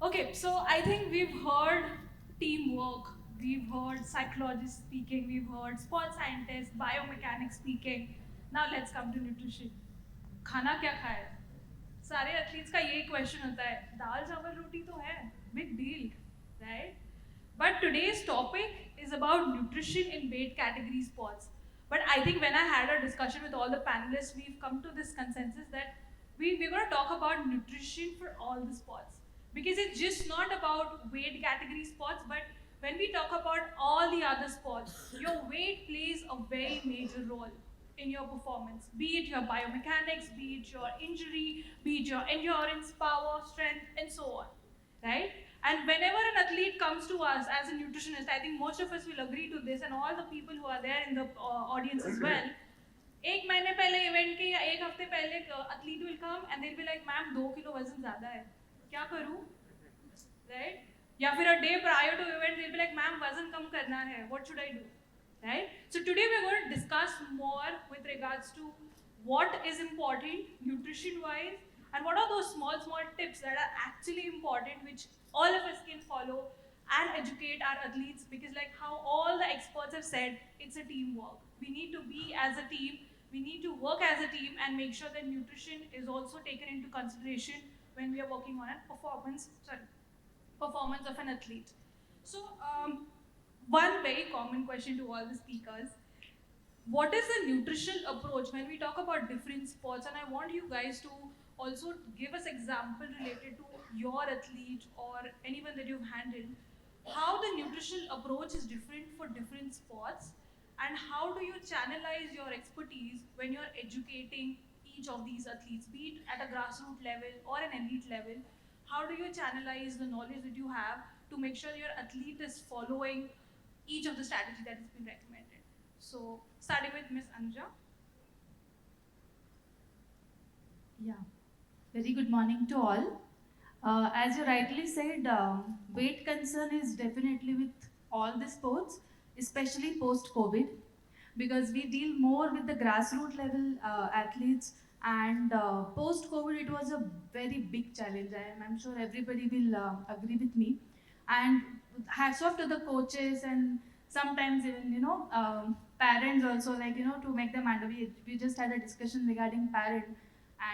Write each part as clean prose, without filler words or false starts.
Okay, so I think we've heard teamwork, we've heard psychologists speaking, we've heard sports scientists, biomechanics speaking. Now let's come to nutrition. खाना क्या खाए? सारे athletes का यही question होता है, दाल चावल रोटी तो है, big deal, right? But today's topic is about nutrition in weight category sports. But I think when I had a discussion with all the panelists, we've come to this consensus that we're going to talk about nutrition for all the sports. Because it's just not about weight category sports, but when we talk about all the other sports, your weight plays a very major role in your performance, be it your biomechanics, be it your injury, be it your endurance, power, strength, and so on, right? And whenever an athlete comes to us as a nutritionist, I think most of us will agree to this, and all the people who are there in the audience as well. एक महीने पहले event के या एक हफ्ते पहले athlete will come and they will like ma'am 2 kilo वजन ज्यादा है, क्या करूं, राइट? या फिर a day prior to event they will be like ma'am वजन कम करना है, what should I do, right? So today we're going to discuss more with regards to what is important nutrition wise and what are those small tips that are actually important which all of us can follow and educate our athletes, because like how all the experts have said, it's a teamwork. We need to be as a team, we need to work as a team and make sure that nutrition is also taken into consideration when we are working on a performance of an athlete. So one very common question to all the speakers: what is the nutritional approach when we talk about different sports? And I want you guys to also give us example related to your athlete or anyone that you've handled, how the nutritional approach is different for different sports, and how do you channelize your expertise when you're educating each of these athletes, be it at a grassroots level or an elite level. How do you channelize the knowledge that you have to make sure your athlete is following each of the strategy that has been recommended? So, starting with Miss Anuja. Yeah, very good morning to all. As you rightly said, weight concern is definitely with all the sports, especially post COVID, because we deal more with the grassroots level athletes. And post COVID, it was a very big challenge. I'm sure everybody will agree with me. And hats off to the coaches and sometimes even parents also, like to make them under. We just had a discussion regarding parent,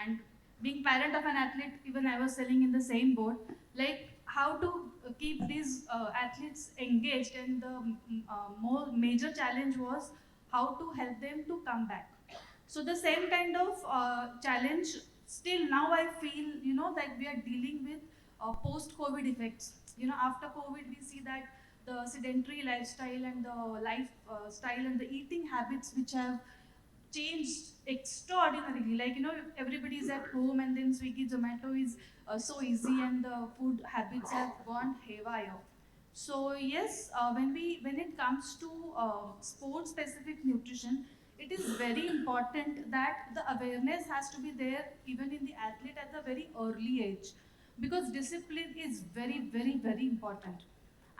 and being parent of an athlete, even I was selling in the same boat, like how to keep these athletes engaged. And the more major challenge was how to help them to come back. So the same kind of challenge still now I feel, that we are dealing with post COVID effects. After COVID we see that the sedentary lifestyle and the lifestyle and the eating habits which have changed extraordinarily. Like, everybody is at home and then Swiggy, Zomato is so easy and the food habits have gone haywire. So yes, when it comes to sports specific nutrition, it is very important that the awareness has to be there even in the athlete at a very early age, because discipline is very very very important,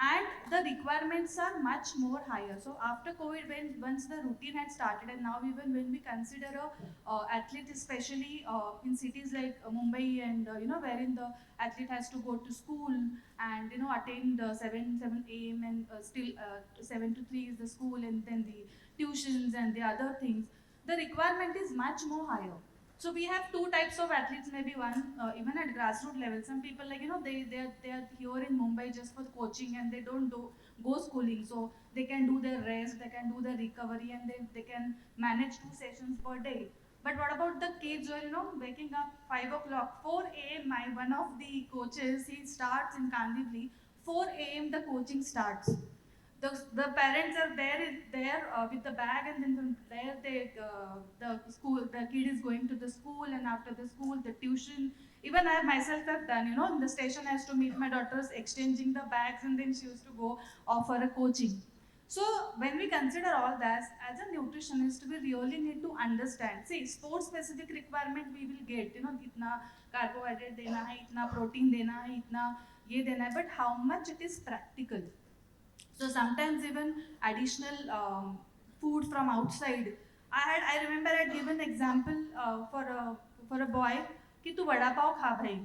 and the requirements are much more higher. So after COVID, when once the routine had started, and now even when we consider a athlete, especially in cities like Mumbai, and wherein the athlete has to go to school and attend 7 a.m. and still 7 to 3 is the school, and then the tuitions and the other things, the requirement is much more higher. So we have two types of athletes, maybe one even at grassroots level. Some people, like they are here in Mumbai just for coaching and they don't go schooling, so they can do their rest, they can do their recovery, and they can manage 2 sessions per day. But what about the kids who are waking up 5 o'clock, 4 a.m. One of the coaches, he starts in Kandivli, 4 a.m. the coaching starts. The parents are there with the bag, and then from there the kid is going to the school, and after the school the tuition. Even I myself have done, in the station I used to meet my daughters exchanging the bags, and then she used to go off for a coaching. So when we consider all that, as a nutritionist, we really need to understand. See, sports specific requirement we will get, itna carbohydrate dena hai, itna protein dena hai, itna ye dena hai, but how much it is practical. So sometimes even additional food from outside. I remember I had given example for a boy. कि तू वड़ा पाव खा भाई,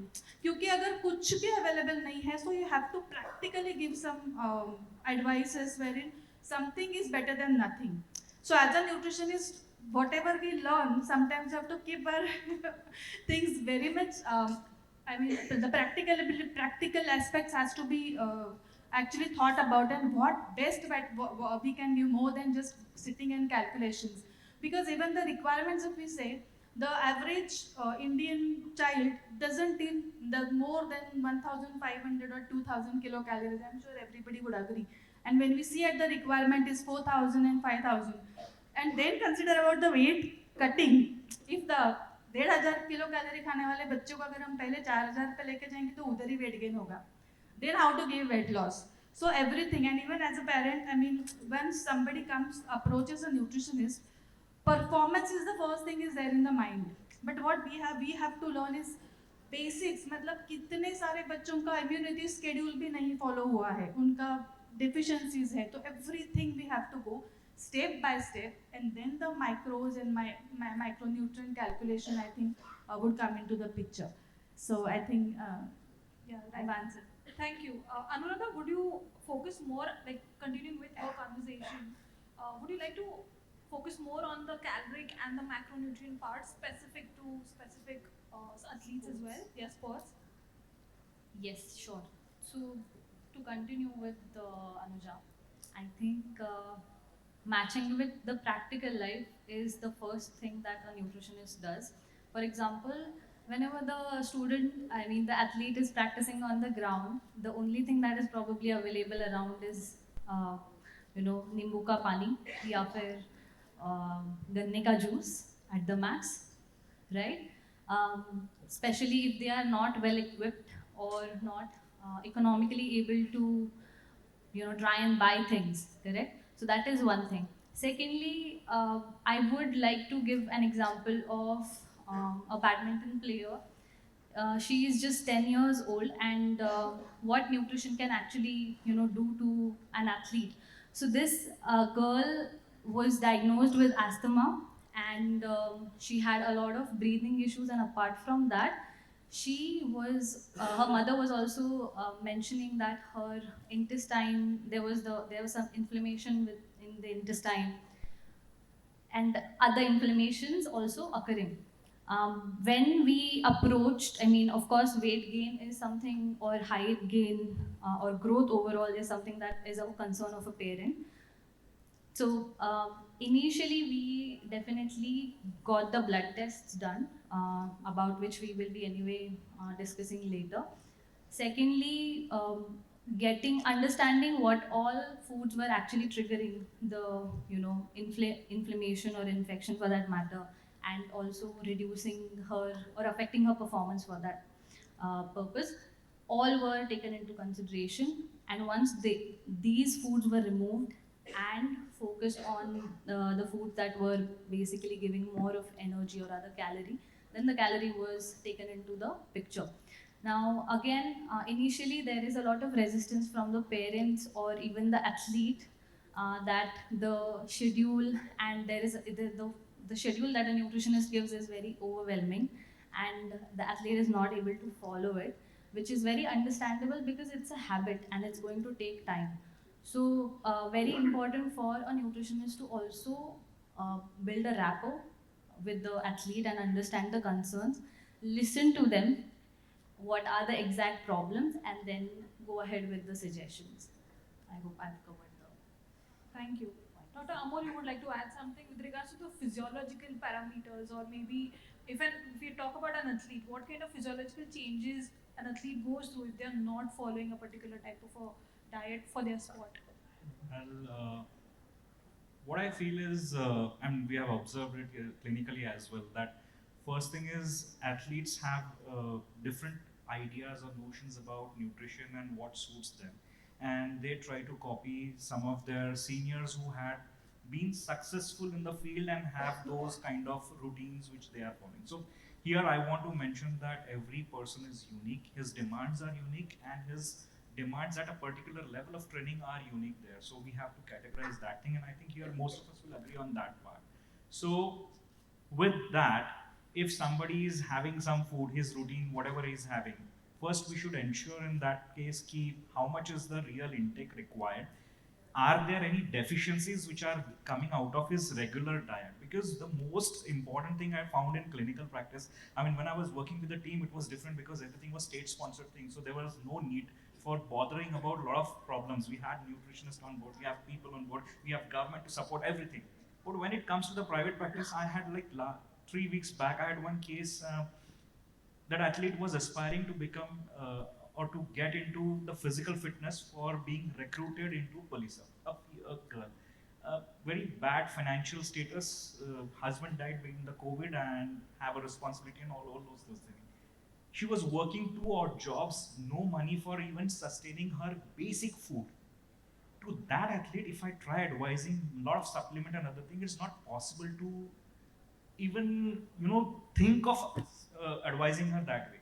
क्योंकि अगर कुछ भी available नहीं है, so you have to practically give some advices wherein something is better than nothing. So as a nutritionist, whatever we learn, sometimes you have to keep our things very much. I mean, the practical aspects has to be actually thought about, and what best we can do more than just sitting and calculations. Because even the requirements, if we say, the average Indian child doesn't eat the more than 1,500 or 2,000 kilocalories. I'm sure everybody would agree. And when we see at the requirement is 4,000 and 5,000, and then consider about the weight cutting. If the 1,500 kilo calorie खाने वाले बच्चों को अगर हम पहले 4,000 पे लेके जाएंगे तो उधर ही वेट गेन होगा. Then how to give weight loss? So everything, and even as a parent, I mean, when somebody comes approaches a nutritionist, performance is the first thing is there in the mind. But what we have to learn is basics. मतलब कितने सारे बच्चों का immunity schedule भी नहीं follow हुआ है, उनका डिफिशिएंसीज है. तो everything we have to go step by step, and then the micros and my micronutrient calculation, I think, would come into the picture. So I think, yeah, I've answered. Thank you. Anuradha, would you focus more, like continuing with your conversation, would you like to focus more on the caloric and the macronutrient parts specific to specific athletes as well? Yes, sports. Yes, sure. So, to continue with Anuja, I think matching with the practical life is the first thing that a nutritionist does. For example, whenever the student, I mean the athlete is practicing on the ground, the only thing that is probably available around is, नींबू का पानी या फिर गन्ने का juice at the max, right? Especially if they are not well equipped or not economically able to try and buy things, correct? So that is one thing. Secondly, I would like to give an example of a badminton player. She is just 10 years old, and what nutrition can actually do to an athlete. So this girl was diagnosed with asthma, and she had a lot of breathing issues, and apart from that, she was her mother was also mentioning that her intestine, there was some inflammation in the intestine, and other inflammations also occurring. When we approached, I mean, of course, weight gain is something, or height gain, or growth overall is something that is a concern of a parent. So initially, we definitely got the blood tests done, about which we will be anyway discussing later. Secondly, understanding what all foods were actually triggering the inflammation or infection for that matter, and also reducing her or affecting her performance for that purpose. All were taken into consideration, and once these foods were removed and focused on the foods that were basically giving more of energy or other calorie, then the calorie was taken into the picture. Now, again, initially there is a lot of resistance from the parents or even the athlete, that the schedule, and there is the schedule that a nutritionist gives is very overwhelming, and the athlete is not able to follow it, which is very understandable because it's a habit and it's going to take time. So, very important for a nutritionist to also build a rapport with the athlete and understand the concerns, listen to them, what are the exact problems, and then go ahead with the suggestions. I hope I've covered the. Thank you. Dr. Amol, you would like to add something with regards to the physiological parameters, or maybe if we talk about an athlete, what kind of physiological changes an athlete goes through if they are not following a particular type of a diet for their sport? Well, what I feel is, and we have observed it clinically as well, that first thing is athletes have different ideas or notions about nutrition and what suits them, and they try to copy some of their seniors who had been successful in the field and have those kind of routines which they are following. So here I want to mention that every person is unique, his demands are unique, and his demands at a particular level of training are unique there. So we have to categorize that thing, and I think here most of us will agree on that part. So with that, if somebody is having some food, his routine, whatever he's having, first we should ensure in that case how much is the real intake required. Are there any deficiencies which are coming out of his regular diet? Because the most important thing I found in clinical practice, I mean, when I was working with the team, it was different because everything was state sponsored thing. So there was no need for bothering about a lot of problems. We had nutritionists on board, we have people on board, we have government to support everything. But when it comes to the private practice, I had like 3 weeks back, I had one case that athlete was aspiring to become or to get into the physical fitness for being recruited into police. A girl, very bad financial status, husband died during the COVID and have a responsibility and all those things. She was working 2 odd jobs, no money for even sustaining her basic food. To that athlete, if I try advising a lot of supplement and other things, it's not possible to even think of advising her that way.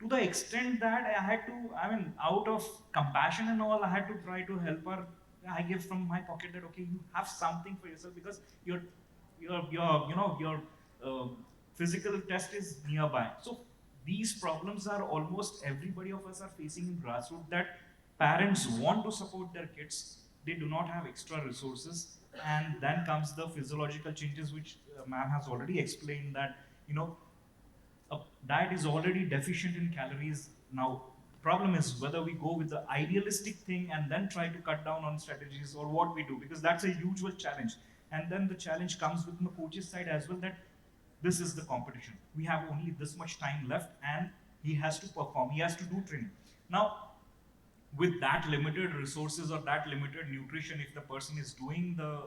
To the extent that I had to, I mean, out of compassion and all, I had to try to help her. I give from my pocket that okay, you have something for yourself because your physical test is nearby. So these problems are almost everybody of us are facing in grassroots. That parents want to support their kids, they do not have extra resources, and then comes the physiological changes, which ma'am has already explained that a diet is already deficient in calories. Now, problem is whether we go with the idealistic thing and then try to cut down on strategies or what we do, because that's a usual challenge. And then the challenge comes with the coach's side as well, that this is the competition. We have only this much time left and he has to perform, he has to do training. Now, with that limited resources or that limited nutrition, if the person is doing the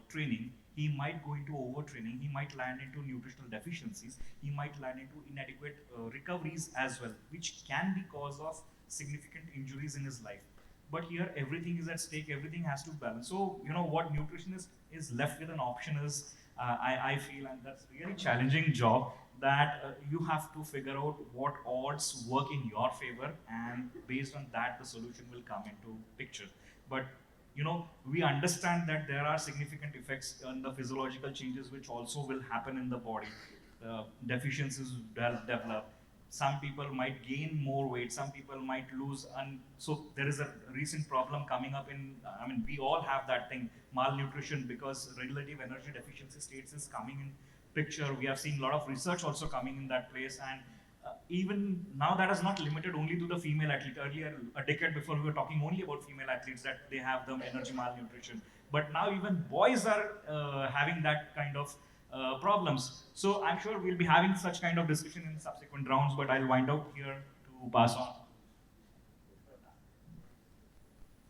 training, he might go into overtraining, he might land into nutritional deficiencies, he might land into inadequate recoveries as well, which can be cause of significant injuries in his life. But here everything is at stake, everything has to balance. So what nutritionist is left with an option is, I feel, and that's a really challenging job, that you have to figure out what odds work in your favor, and based on that the solution will come into picture. But we understand that there are significant effects on the physiological changes which also will happen in the body. Deficiencies develop. Some people might gain more weight, some people might lose, and so there is a recent problem coming up in, I mean, we all have that thing, malnutrition, because relative energy deficiency states is coming in picture. We have seen a lot of research also coming in that place, and even now that is not limited only to the female athlete. Earlier, a decade before, we were talking only about female athletes, that they have the energy malnutrition. But now even boys are having that kind of problems. So I'm sure we'll be having such kind of discussion in subsequent rounds, but I'll wind up here to pass on.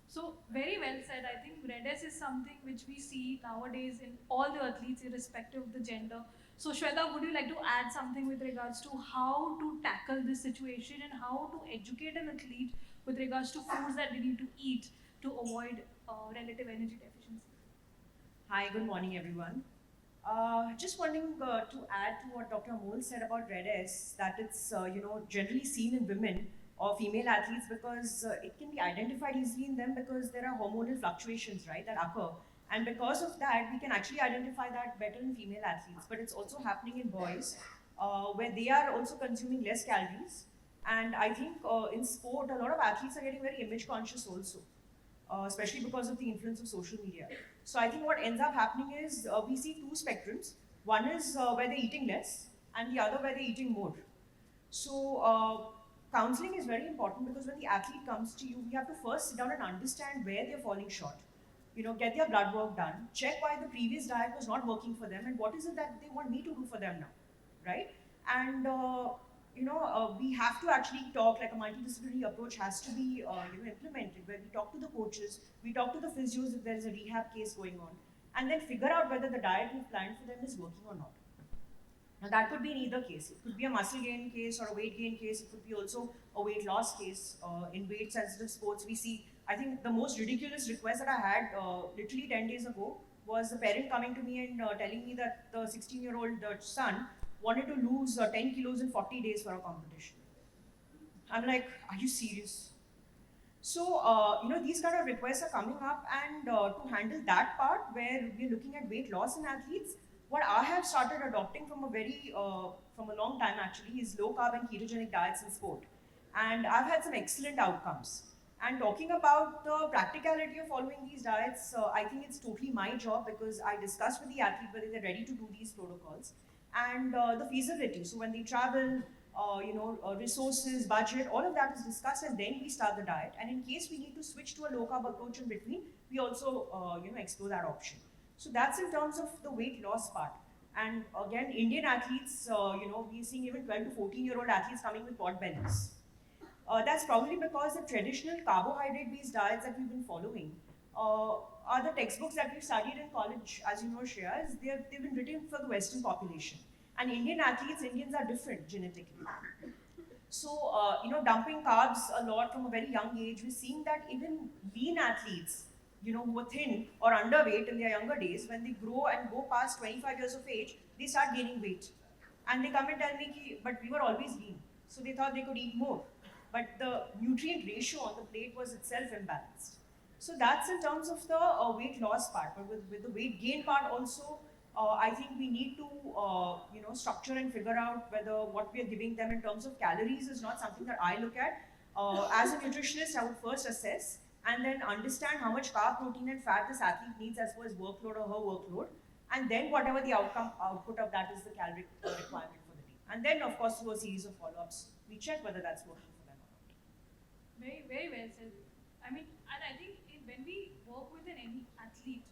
So very well said. I think RED-S is something which we see nowadays in all the athletes, irrespective of the gender. So Shweta, would you like to add something with regards to how to tackle this situation and how to educate an athlete with regards to foods that they need to eat to avoid relative energy deficiency? Hi, good morning, everyone. Just wanting to add to what Dr. Amol said about RED-S, that it's generally seen in women or female athletes because it can be identified easily in them because there are hormonal fluctuations, right, that occur. And because of that, we can actually identify that better in female athletes. But it's also happening in boys, where they are also consuming less calories. And I think in sport, a lot of athletes are getting very image conscious also, especially because of the influence of social media. So I think what ends up happening is we see two spectrums. One is where they're eating less, and the other where they're eating more. So counseling is very important, because when the athlete comes to you, we have to first sit down and understand where they're falling short. Get their blood work done, check why the previous diet was not working for them, and what is it that they want me to do for them now, right? And we have to actually talk, like a multidisciplinary approach has to be implemented, where we talk to the coaches, we talk to the physios if there is a rehab case going on, and then figure out whether the diet we've planned for them is working or not. Now that could be in either case. It could be a muscle gain case or a weight gain case. It could be also a weight loss case. In weight sensitive sports, we see, I think the most ridiculous request that I had literally 10 days ago was a parent coming to me and telling me that the 16-year-old son wanted to lose 10 kilos in 40 days for a competition. I'm like, are you serious? So, these kind of requests are coming up, and to handle that part where we're looking at weight loss in athletes, what I have started adopting from a long time actually is low carb and ketogenic diets in sport, and I've had some excellent outcomes. And talking about the practicality of following these diets, I think it's totally my job because I discuss with the athlete whether they're ready to do these protocols and the feasibility. So when they travel, resources, budget, all of that is discussed, and then we start the diet. And in case we need to switch to a low carb approach in between, we also explore that option. So that's in terms of the weight loss part. And again, Indian athletes, we're seeing even 12 to 14-year-old athletes coming with pot bellies. That's probably because the traditional carbohydrate-based diets that we've been following are the textbooks that we've studied in college, as you know, Shreya, they've been written for the Western population. And Indians are different genetically. So, dumping carbs a lot from a very young age, we're seeing that even lean athletes, who were thin or underweight in their younger days, when they grow and go past 25 years of age, they start gaining weight. And they come and tell me, but we were always lean. So they thought they could eat more. But the nutrient ratio on the plate was itself imbalanced. So that's in terms of the weight loss part. But with the weight gain part also, I think we need to structure and figure out whether what we are giving them in terms of calories is not something that I look at. As a nutritionist, I would first assess and then understand how much carb, protein and fat this athlete needs as per his workload or her workload. And then whatever the output of that is the caloric requirement for the day. And then of course through a series of follow-ups, we check whether that's working for them or not. Very, very well said. I mean, and I think when we work with any athlete,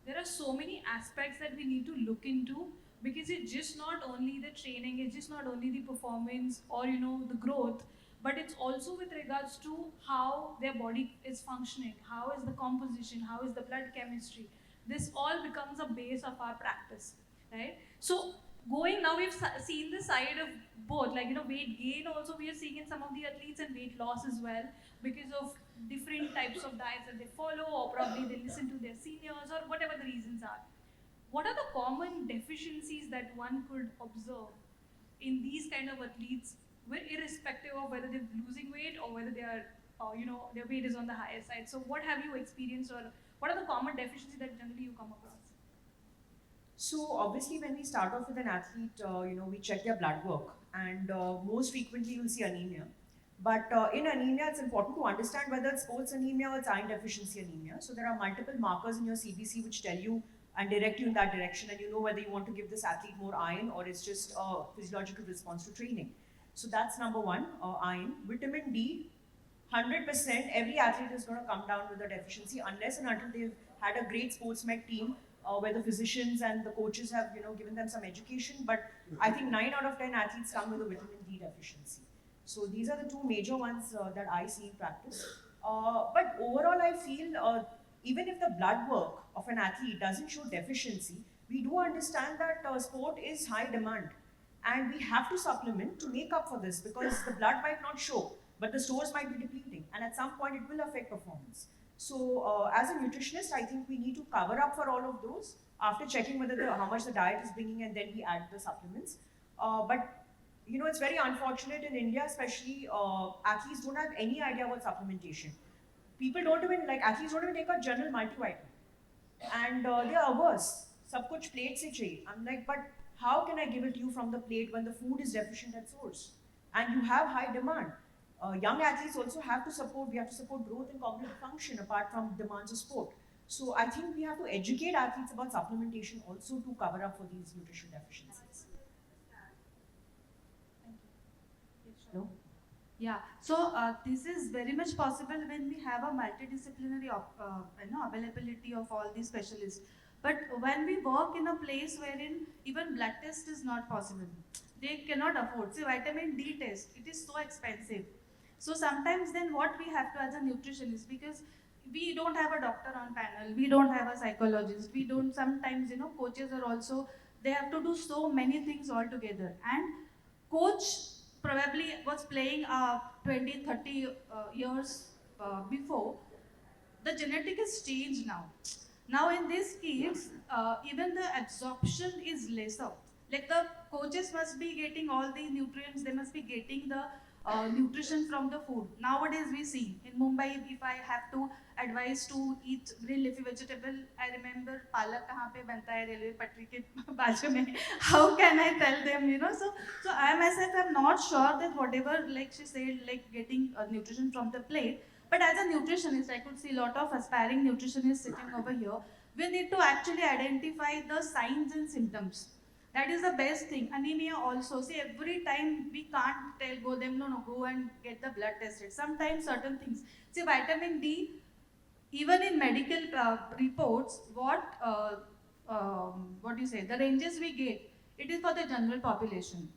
there are so many aspects that we need to look into, because it's just not only the training, it's just not only the performance or the growth, but it's also with regards to how their body is functioning, how is the composition, how is the blood chemistry. This all becomes a base of our practice, right? So going now, we've seen the side of both, like weight gain also we are seeing in some of the athletes, and weight loss as well, because of different types of diets that they follow, or probably they listen to their seniors, or whatever the reasons are. What are the common deficiencies that one could observe in these kind of athletes, irrespective of whether they're losing weight or whether they are, their weight is on the higher side? So what have you experienced, or what are the common deficiencies that generally you come across? So obviously when we start off with an athlete, we check their blood work, and most frequently you'll see anemia. But in anemia, it's important to understand whether it's sports anemia or it's iron deficiency anemia. So there are multiple markers in your CBC which tell you and direct you in that direction, and you know whether you want to give this athlete more iron or it's just a physiological response to training. So that's number one, iron. Vitamin D, 100%, every athlete is going to come down with a deficiency unless and until they've had a great sports med team where the physicians and the coaches have given them some education. But I think 9 out of 10 athletes come with a vitamin D deficiency. So these are the two major ones that I see in practice. But overall, I feel even if the blood work of an athlete doesn't show deficiency, we do understand that sport is high demand, and we have to supplement to make up for this, because the blood might not show, but the stores might be depleting, and at some point it will affect performance. So as a nutritionist, I think we need to cover up for all of those after checking whether how much the diet is bringing, and then we add the supplements. But it's very unfortunate in India, especially athletes don't have any idea about supplementation. Athletes don't even take a general multivitamin, and they are averse. Sab kuch plate se chahiye. I'm like, but how can I give it to you from the plate when the food is deficient at source and you have high demand? Young athletes also have to support. We have to support growth and cognitive function apart from demands of sport. So I think we have to educate athletes about supplementation also to cover up for these nutritional deficiencies. No? Yeah, so this is very much possible when we have a multidisciplinary availability of all these specialists. But when we work in a place wherein even blood test is not possible, they cannot afford. Say vitamin D test, it is so expensive. So sometimes then what we have to as a nutritionist, because we don't have a doctor on panel, we don't have a psychologist, we don't, sometimes coaches are also, they have to do so many things all together. And coach probably was playing 20, 30 years before. The genetic is changed now. Now in these kids, even the absorption is lesser. Like the coaches must be getting all the nutrients, they must be getting the nutrition from the food. Nowadays we see in Mumbai, if I have to advise to eat green leafy vegetable, I remember palak kahan pe banta hai railway patri ke baaju mein. How can I tell them, So I myself am not sure that whatever, like she said, like getting nutrition from the plate. But as a nutritionist, I could see a lot of aspiring nutritionists sitting over here. We need to actually identify the signs and symptoms. That is the best thing. Anemia also. See, every time we can't go them, no, go and get the blood tested. Sometimes certain things. See, vitamin D, even in medical reports, what do you say, the ranges we get, it is for the general population.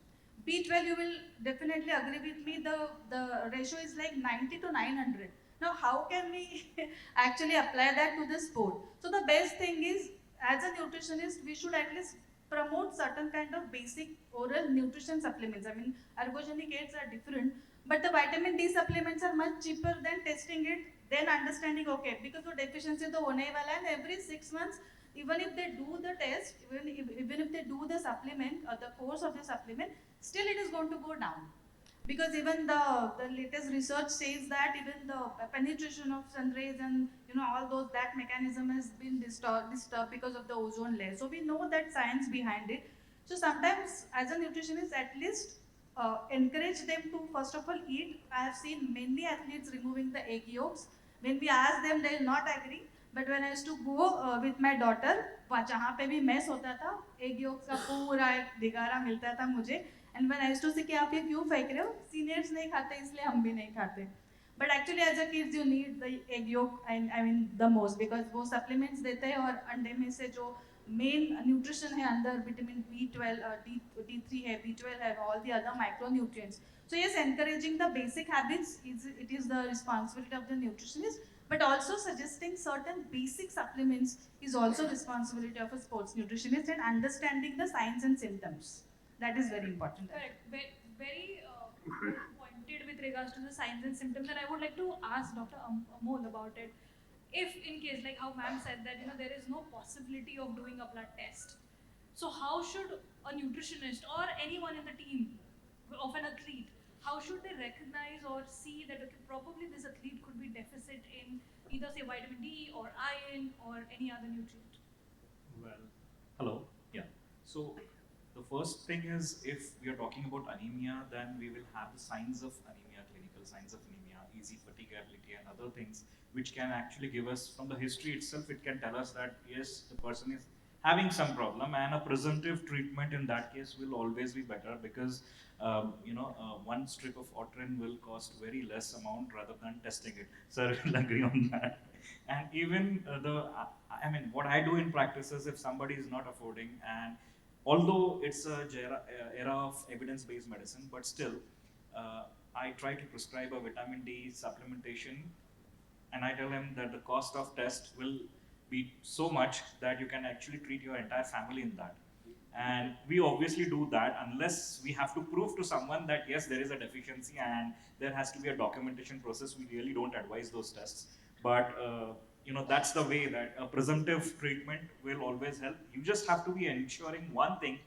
B12, you will definitely agree with me, the ratio is like 90 to 900. Now, how can we actually apply that to the sport? So the best thing is, as a nutritionist, we should at least promote certain kind of basic oral nutrition supplements. I mean, ergogenic aids are different, but the vitamin D supplements are much cheaper than testing it, then understanding, okay, because the deficiency to hone wala hai, and every 6 months, even if they do the test, even if they do the supplement or the course of the supplement, still it is going to go down. Because even the latest research says that even the penetration of sun rays and all those, that mechanism has been disturbed because of the ozone layer. So we know that science behind it. So sometimes as a nutritionist, at least encourage them to first of all eat. I have seen many athletes removing the egg yolks. When we ask them, they will not agree. But when I used to go with my daughter, जहाँ पे भी mess होता था, egg yolks का पूरा एक दिगारा मिलता था मुझे. And when I used to say कि आप ये क्यों फेंक रहे हो? Seniors नहीं खाते इसलिए हम भी नहीं खाते. But actually as a kids you need the egg yolk, and I mean the most, because वो supplements देते हैं और अंडे में से जो main nutrition है अंदर, vitamin B12, D3 है, B12 है, all the other micronutrients. So yes, encouraging the basic habits it is the responsibility of the nutritionist, but also suggesting certain basic supplements is also responsibility of a sports nutritionist, and understanding the signs and symptoms. That is very important. Correct. Very pointed with regards to the signs and symptoms, and I would like to ask Dr. Amol about it. If in case, like how ma'am said that there is no possibility of doing a blood test, so how should a nutritionist or anyone in the team of an athlete, how should they recognize or see that okay, probably this athlete could be deficit in either say vitamin D or iron or any other nutrient? Well, hello. Yeah. So the first thing is, if we are talking about anemia, then we will have the signs of anemia, clinical signs of anemia, easy fatigability, and other things which can actually give us, from the history itself, it can tell us that yes, the person is having some problem, and a preventive treatment in that case will always be better, because one strip of Otrin will cost very less amount rather than testing it. Sir will agree on that. And even what I do in practice is, if somebody is not affording, and although it's a era of evidence-based medicine, but still, I try to prescribe a vitamin D supplementation, and I tell him that the cost of test will be so much that you can actually treat your entire family in that. And we obviously do that unless we have to prove to someone that yes, there is a deficiency and there has to be a documentation process. We really don't advise those tests. But that's the way that a presumptive treatment will always help. You just have to be ensuring one thing,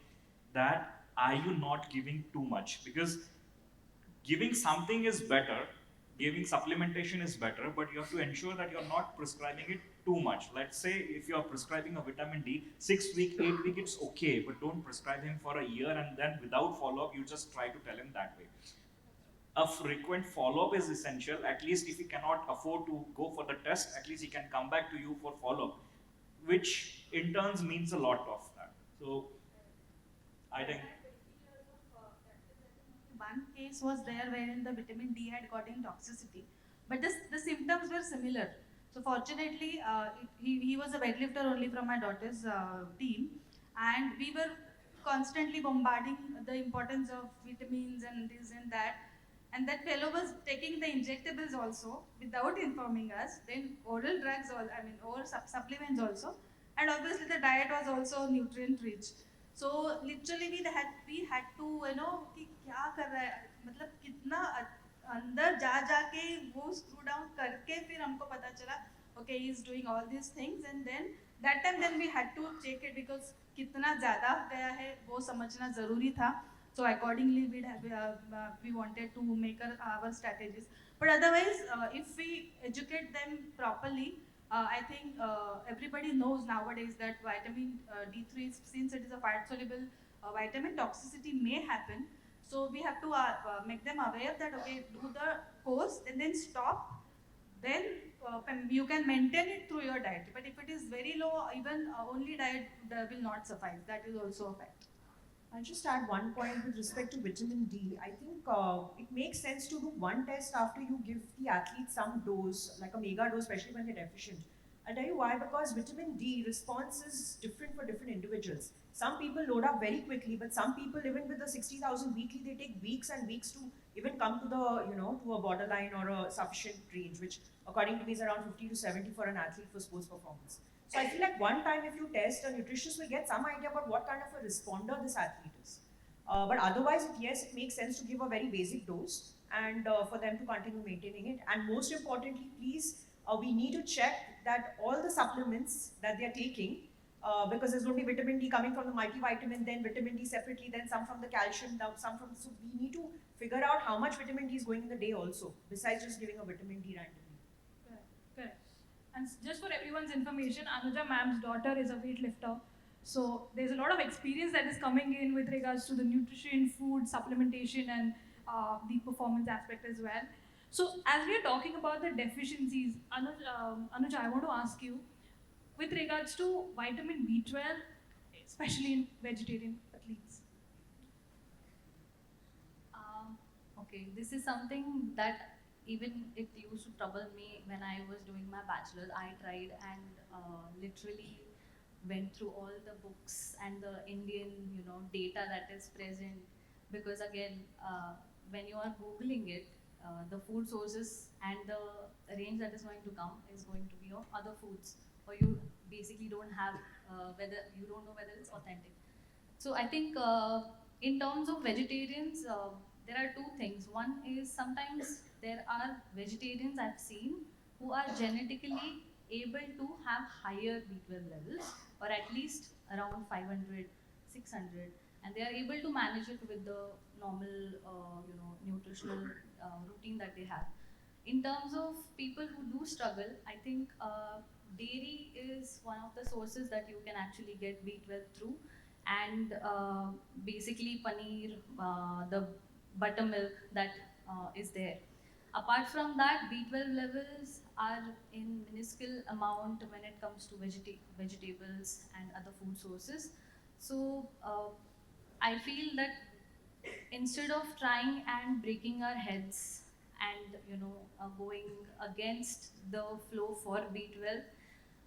that are you not giving too much? Because giving something is better, giving supplementation is better, but you have to ensure that you're not prescribing it too much. Let's say if you're prescribing a vitamin D, 6 week, 8 week, it's okay, but don't prescribe him for a year and then without follow-up, you just try to tell him that way. A frequent follow-up is essential. At least if he cannot afford to go for the test, at least he can come back to you for follow-up, which in turns means a lot of that. So I think one case was there wherein the vitamin D had gotten toxicity, but the symptoms were similar. So fortunately, he was a weightlifter only from my daughter's team, and we were constantly bombarding the importance of vitamins and this and that. And that fellow was taking the injectables also without informing us, then oral drugs, oral supplements also, and obviously the diet was also nutrient rich. So literally we had to कि क्या कर रहा है, मतलब कितना अंदर जा के वो screw down करके फिर हमको पता चला okay, he is doing all these things, and then that time then we had to check it, because कितना ज़्यादा गया है वो समझना ज़रूरी था. So accordingly, we wanted to make our strategies. But otherwise, if we educate them properly, I think everybody knows nowadays that vitamin D3, since it is a fat soluble vitamin, toxicity may happen. So we have to make them aware that okay, do the course and then stop. Then you can maintain it through your diet. But if it is very low, even only diet will not suffice. That is also a fact. I'll just add one point with respect to vitamin D. I think it makes sense to do one test after you give the athlete some dose, like a mega dose, especially when they're deficient. I'll tell you why, because vitamin D response is different for different individuals. Some people load up very quickly, but some people, even with the 60,000 weekly, they take weeks and weeks to even come to the, to a borderline or a sufficient range, which according to me is around 50 to 70 for an athlete for sports performance. So I feel like one time if you test, a nutritionist will get some idea about what kind of a responder this athlete is. But otherwise, yes, it makes sense to give a very basic dose and for them to continue maintaining it. And most importantly, please, we need to check that all the supplements that they are taking, because there's going to be vitamin D coming from the multivitamin, then vitamin D separately, then some from the calcium, some from. So we need to figure out how much vitamin D is going in the day also, besides just giving a vitamin D randomly. Correct. Correct. And just for everyone's information, Anuja ma'am's daughter is a weightlifter. So there's a lot of experience that is coming in with regards to the nutrition, food, supplementation, and the performance aspect as well. So as we are talking about the deficiencies, Anuja, I want to ask you, with regards to vitamin B12, especially in vegetarian athletes. Okay, this is something that even it used to trouble me when I was doing my bachelor's. I tried and literally went through all the books and the Indian, data that is present. Because again, when you are googling it, the food sources and the range that is going to come is going to be of other foods, or you basically don't have whether you don't know whether it's authentic. So I think in terms of vegetarians, there are two things. One is sometimes there are vegetarians I've seen who are genetically able to have higher B12 levels, or at least around 500, 600, and they are able to manage it with the normal, nutritional routine that they have. In terms of people who do struggle, I think dairy is one of the sources that you can actually get B12 through, and basically paneer, the buttermilk that is there. Apart from that, B12 levels are in minuscule amount when it comes to vegetables and other food sources. So I feel that instead of trying and breaking our heads and going against the flow for B12,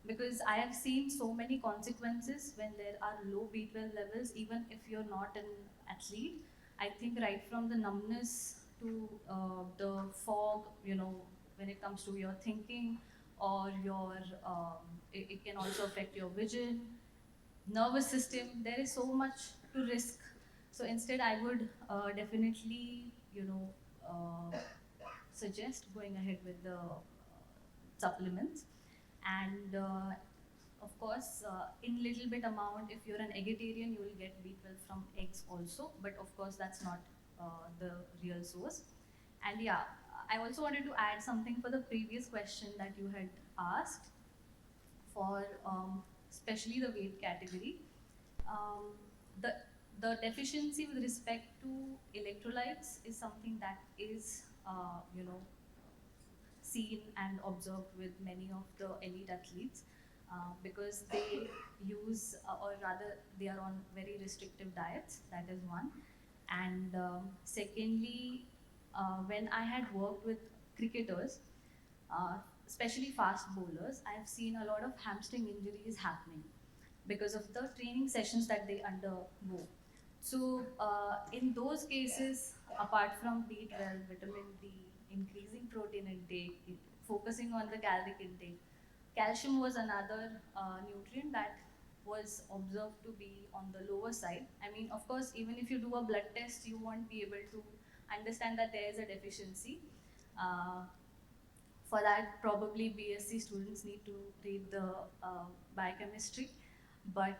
because I have seen so many consequences when there are low B12 levels, even if you're not an athlete. I think right from the numbness to the fog, when it comes to your thinking, or it can also affect your vision, nervous system. There is so much to risk. So instead, I would definitely, suggest going ahead with the supplements. And of course, in little bit amount, if you're an vegetarian, you will get B12 from eggs also. But of course, that's not the real source. And yeah, I also wanted to add something for the previous question that you had asked for, especially the weight category. Um, the the deficiency with respect to electrolytes is something that is, seen and observed with many of the elite athletes, because they use, or rather, they are on very restrictive diets. That is one. And secondly, when I had worked with cricketers, uh, especially fast bowlers, I have seen a lot of hamstring injuries happening because of the training sessions that they undergo. So, in those cases, apart from B12, vitamin D, increasing protein intake, focusing on the caloric intake, calcium was another nutrient that was observed to be on the lower side. I mean, of course, even if you do a blood test, you won't be able to understand that there is a deficiency. Uh, for that, probably BSc students need to read the biochemistry, but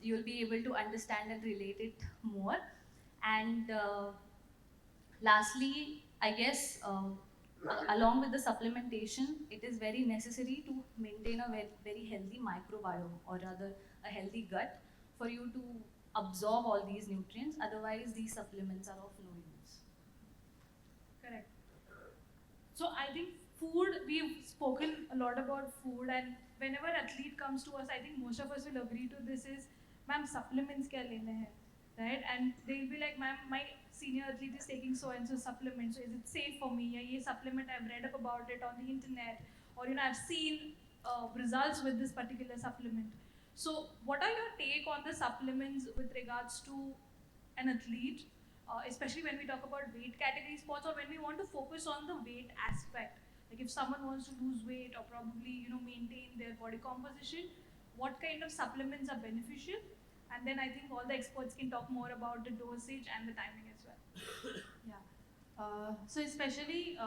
you'll be able to understand and relate it more. And lastly, I guess along with the supplementation, it is very necessary to maintain a very healthy microbiome, or rather a healthy gut, for you to absorb all these nutrients. Otherwise, these supplements are of no use. Correct. So I think food, we've spoken a lot about food, and whenever athlete comes to us, I think most of us will agree to this is, ma'am, supplements kya lene hai, right? And they'll be like, ma'am, my senior athlete is taking so and so supplement, so is it safe for me? Yeah, ye supplement, I've read up about it on the internet, or I've seen results with this particular supplement. So what are your take on the supplements with regards to an athlete, especially when we talk about weight category sports, or when we want to focus on the weight aspect? Like if someone wants to lose weight or probably maintain their body composition, what kind of supplements are beneficial? And then I think all the experts can talk more about the dosage and the timing as well. Yeah. So especially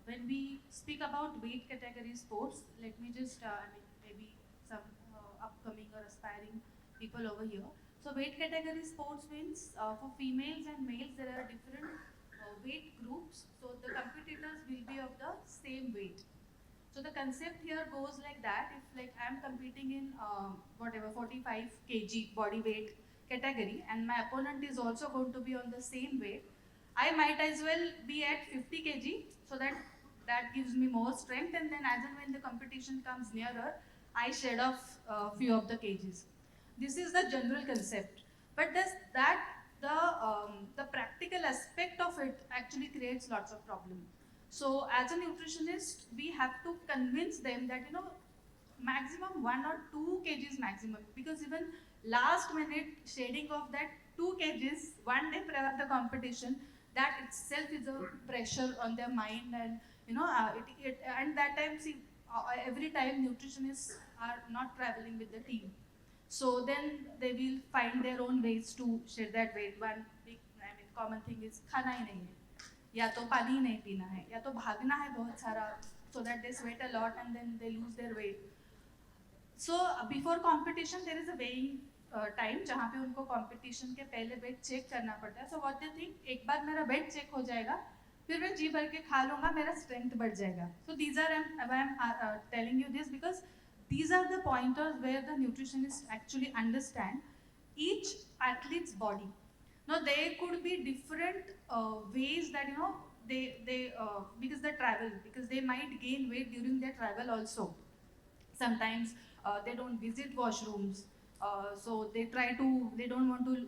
when we speak about weight category sports, let me just, maybe some upcoming or aspiring people over here. So weight category sports means for females and males there are different weight groups. So the competitors will be of the same weight. So the concept here goes like that. If like I'm competing in whatever 45 kg body weight category, and my opponent is also going to be on the same weight, I might as well be at 50 kg, so that gives me more strength, and then as and when the competition comes nearer, I shed off a few of the kgs. This is the general concept, but does that the practical aspect of it actually creates lots of problem. So as a nutritionist, we have to convince them that maximum 1 or 2 kgs maximum, because even last minute shading of that 2 kgs 1 day prior to the competition, that itself is a pressure on their mind, and and that time, see, every time nutritionists are not traveling with the team, so then they will find their own ways to shed that weight. One big, common thing is खाना ही नहीं है, या तो पानी ही नहीं पीना है, या तो भागना है बहुत सारा, so that they sweat a lot and then they lose their weight. So before competition there is a weighing time जहाँ पे उनको competition के पहले weight check करना पड़ता है. So what they think, एक बार मेरा weight check हो जाएगा, फिर मैं जी भर के खा लूँगा, मेरा strength बढ़ जाएगा. So these are I'm telling you this because these are the pointers where the nutritionists actually understand each athlete's body. Now there could be different ways that they because they travel, because they might gain weight during their travel also. Sometimes they don't visit washrooms, so they don't want to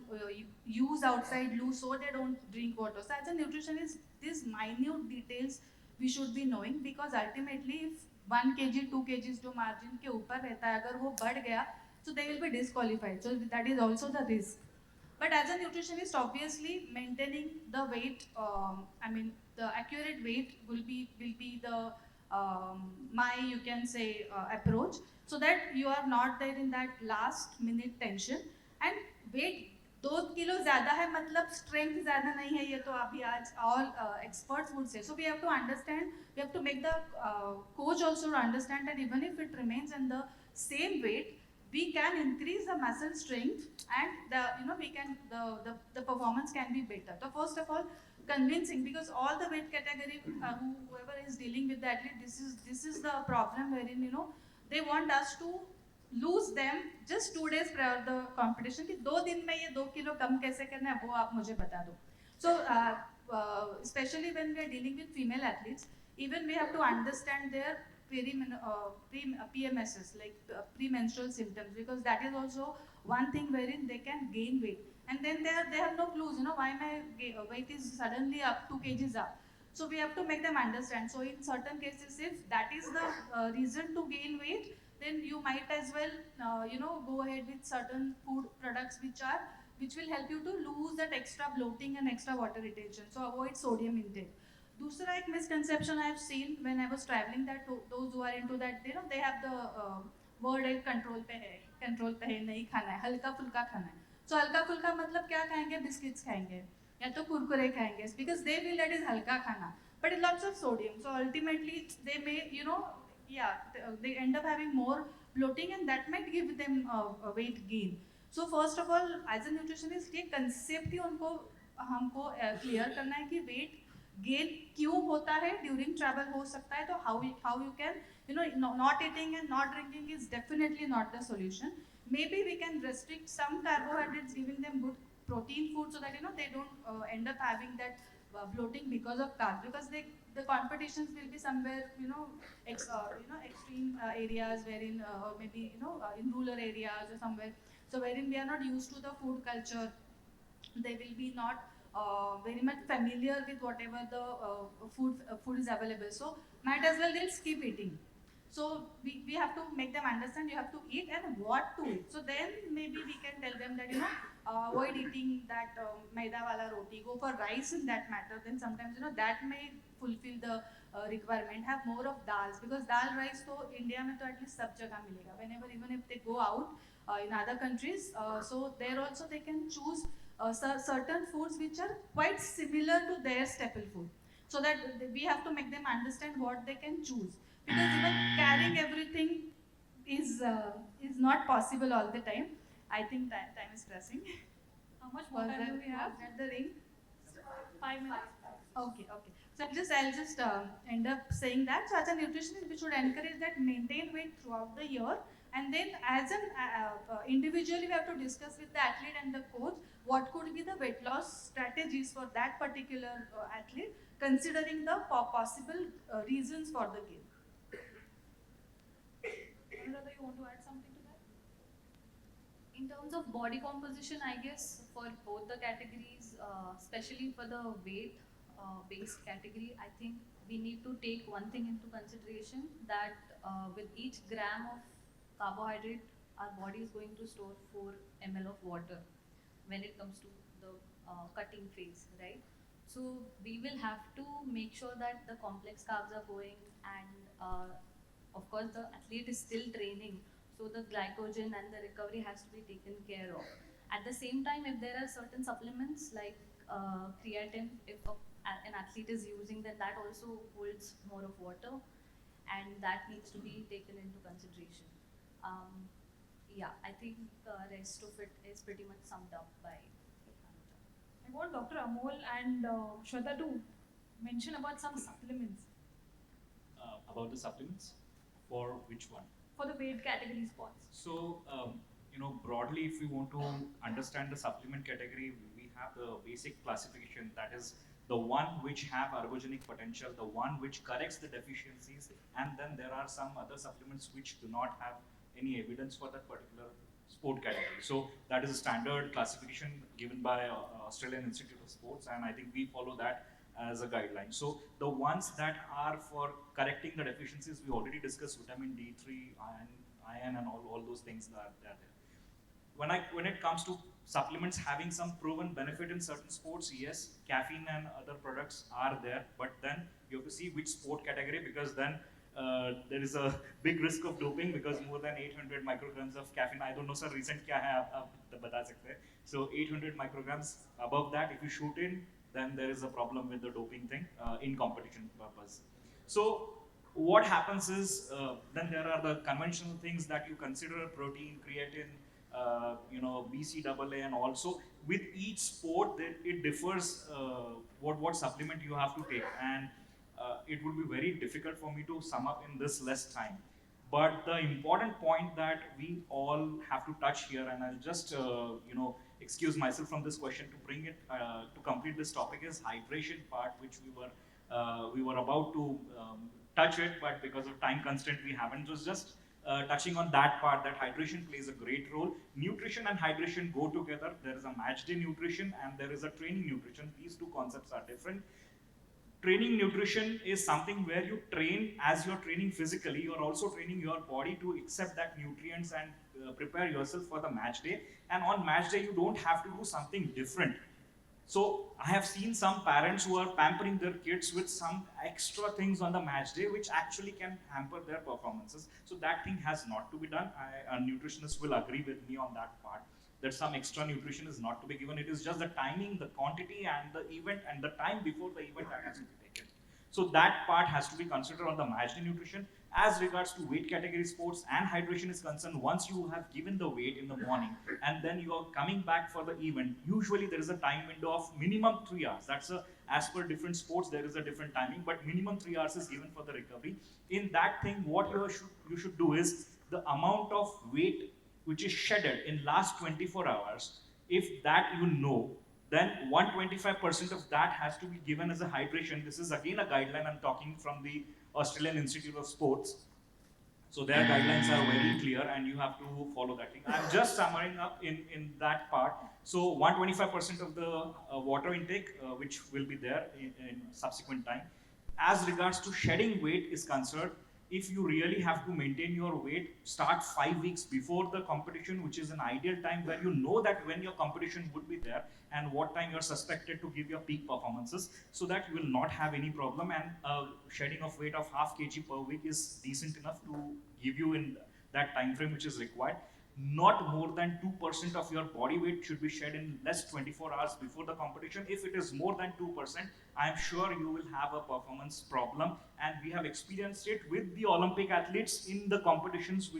use outside loo, so they don't drink water. So as a nutritionist, these minute details we should be knowing, because ultimately if 1 kg 2 kg जो margin के ऊपर रहता है, अगर वो बढ़ गया, so they will be disqualified. So that is also the risk. But as a nutritionist, obviously maintaining the weight, the accurate weight will be the my, you can say, approach, so that you are not there in that last minute tension. And weight 2 kilo ज़्यादा है मतलब strength ज़्यादा नहीं है, ये तो अभी आज all experts would say. So we have to understand, we have to make the coach also to understand that even if it remains in the same weight, we can increase the muscle strength, and the performance can be better. So first of all, convincing, because all the weight category, whoever is dealing with the athlete, this is the problem wherein they want us to lose them just 2 days prior the competition, कि 2 दिन में ये 2 kilo कम कैसे करना है वो आप मुझे बता दो. So especially when we are dealing with female athletes, even we have to understand their PMSs, like premenstrual symptoms, because that is also one thing wherein they can gain weight, and then they have no clues, why my weight is suddenly up 2 kgs up. So we have to make them understand. So in certain cases, if that is the reason to gain weight, then you might as well go ahead with certain food products which will help you to lose that extra bloating and extra water retention. So avoid sodium intake. दूसरा एक misconception I have seen when I was traveling, that those who are into that, they have the word एक control पे है, नहीं खाना है, हल्का फुल्का खाना है. So हल्का फुल्का मतलब क्या खाएंगे? बिस्किट्स खाएंगे या तो कुरकुरे खाएंगे, because they feel that is हल्का खाना, but it lots of sodium. So ultimately they may they end up having more bloating, and that might give them a weight gain. So first of all, as a nutritionist, ये concept ही उनको हमको clear करना है कि weight gain क्यों होता है during travel हो सकता है, तो how you can not eating and not drinking is definitely not the solution. Maybe we can restrict some carbohydrates, giving them good protein food so that they don't end up having that bloating because of carbs, because the competitions will be somewhere extreme areas wherein maybe in rural areas or somewhere, so wherein we are not used to the food culture, they will be not very much familiar with whatever the food is available, so might as well they'll skip eating. So we have to make them understand you have to eat and what to eat. So then maybe we can tell them that avoid eating that maida wala roti, go for rice in that matter. Then sometimes that may fulfill the requirement. Have more of dals, because dal rice to India mein to at least sab jagah milega. Whenever, even if they go out in other countries, so there also they can choose certain foods which are quite similar to their staple food, so that we have to make them understand what they can choose, because even carrying everything is not possible all the time. I think time is pressing. How much more time do we have? Was that the ring? 5 minutes. Okay. So I'll just end up saying that. So as a nutritionist, we should encourage that maintain weight throughout the year, and then as an individually we have to discuss with the athlete and the coach what could be the weight loss strategies for that particular athlete, considering the possible reasons for the gain. Anuradha, you want to add something to that? In terms of body composition, I guess for both the categories, especially for the weight based category, I think we need to take one thing into consideration, that with each gram of carbohydrate, our body is going to store 4 ml of water when it comes to the cutting phase, right? So we will have to make sure that the complex carbs are going, and of course the athlete is still training, so the glycogen and the recovery has to be taken care of. At the same time, if there are certain supplements like creatine, if an athlete is using, then that also holds more of water, and that needs to be taken into consideration. Yeah, I think rest of it is pretty much summed up by Anuja. I want Dr. Amol and Shweta to mention about some supplements About the supplements, for which one? for the weight category sports. So, broadly, if we want to understand the supplement category, we have the basic classification, that is the one which have ergogenic potential, the one which corrects the deficiencies, and then there are some other supplements which do not have any evidence for that particular sport category. So that is a standard classification given by Australian Institute of Sports, and I think we follow that as a guideline. So the ones that are for correcting the deficiencies, we already discussed vitamin D3, iron and all those things that are there. When it comes to supplements having some proven benefit in certain sports, yes, caffeine and other products are there, but then you have to see which sport category, because then there is a big risk of doping, because more than 800 micrograms of caffeine, I don't know sir recent kya hai aap bata sakte hain. So 800 micrograms above that, if you shoot in, then there is a problem with the doping thing in competition purpose. So what happens is, then there are the conventional things that you consider: protein, creatine, BCAA, and also with each sport it differs what supplement you have to take, and it would be very difficult for me to sum up in this less time. But the important point that we all have to touch here, and I'll just excuse myself from this question to bring it to complete this topic, is hydration part, which we were about to touch it, but because of time constraint we haven't. So just touching on that part, that hydration plays a great role. Nutrition and hydration go together. There is a match day nutrition and there is a training nutrition. These two concepts are different. Training nutrition is something where you train, as you're training physically, you're also training your body to accept that nutrients and prepare yourself for the match day. And on match day, you don't have to do something different. So I have seen some parents who are pampering their kids with some extra things on the match day, which actually can hamper their performances. So that thing has not to be done. A nutritionist will agree with me on that part, that some extra nutrition is not to be given. It is just the timing, the quantity, and the event, and the time before the event that has to be taken. So that part has to be considered on the match day nutrition. As regards to weight category sports and hydration is concerned, once you have given the weight in the morning and then you are coming back for the event, usually there is a time window of minimum 3 hours. That's as per different sports, there is a different timing, but minimum 3 hours is given for the recovery. In that thing, what you should do is the amount of weight which is shedded in last 24 hours, if that you know, then 125% of that has to be given as a hydration. This is again a guideline I'm talking from the Australian Institute of Sports. So their guidelines are very clear and you have to follow that thing. I'm just summarizing up in that part. So 125% of the water intake, which will be there in subsequent time. As regards to shedding weight is concerned, if you really have to maintain your weight, start 5 weeks before the competition, which is an ideal time where you know that when your competition would be there and what time you're suspected to give your peak performances, so that you will not have any problem. And shedding of weight of half kg per week is decent enough to give you in that time frame which is required. Not more than 2% of your body weight should be shed in less 24 hours before the competition. If it is more than 2%, I am sure you will have a performance problem. And we have experienced it with the Olympic athletes in the competitions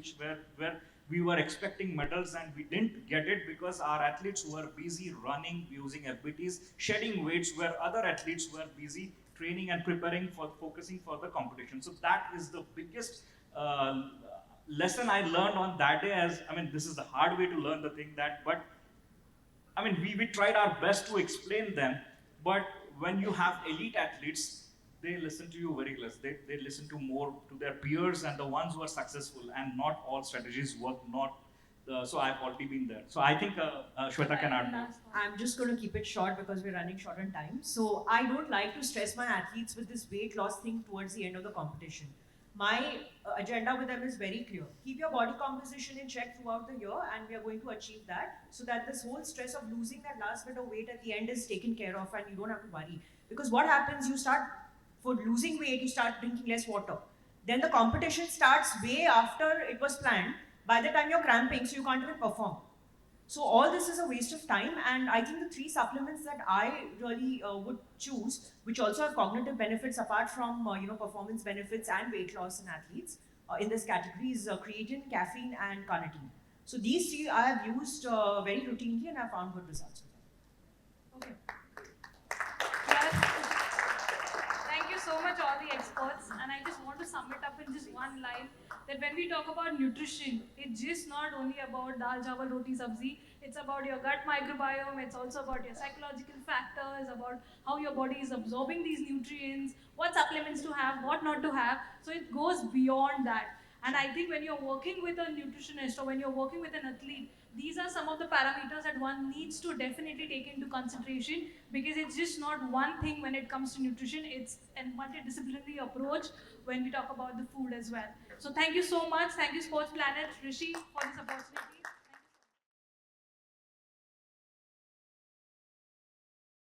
where we were expecting medals and we didn't get it because our athletes were busy running, using FBTs, shedding weights, where other athletes were busy training and preparing for focusing for the competition. So that is the biggest lesson I learned on that day. This is the hard way to learn the thing but we tried our best to explain them, but when you have elite athletes, they listen to you very less. They listen to more to their peers and the ones who are successful, and not all strategies work. So I've already been there. So I think Shweta can add more. I'm just going to keep it short because we're running short on time. So I don't like to stress my athletes with this weight loss thing towards the end of the competition. My agenda with them is very clear. Keep your body composition in check throughout the year, and we are going to achieve that so that this whole stress of losing that last bit of weight at the end is taken care of and you don't have to worry. Because what happens, for losing weight, you start drinking less water. Then the competition starts way after it was planned. By the time you're cramping, so you can't even perform. So all this is a waste of time, and I think the 3 supplements that I really would choose, which also have cognitive benefits apart from performance benefits and weight loss in athletes in this category, is creatine, caffeine, and carnitine. So these 3 I have used very routinely and I found good results with them. Okay. Yes. Thank you so much, all the experts. And I just want to sum it up in just one line, that when we talk about nutrition, it's just not only about dal, chawal, roti, sabzi. It's about your gut microbiome. It's also about your psychological factors, about how your body is absorbing these nutrients, what supplements to have, what not to have. So it goes beyond that. And I think when you're working with a nutritionist or when you're working with an athlete, these are some of the parameters that one needs to definitely take into consideration, because it's just not one thing when it comes to nutrition. It's a multidisciplinary approach when we talk about the food as well. So thank you so much. Thank you, Sports Planet, Rishi, for this opportunity.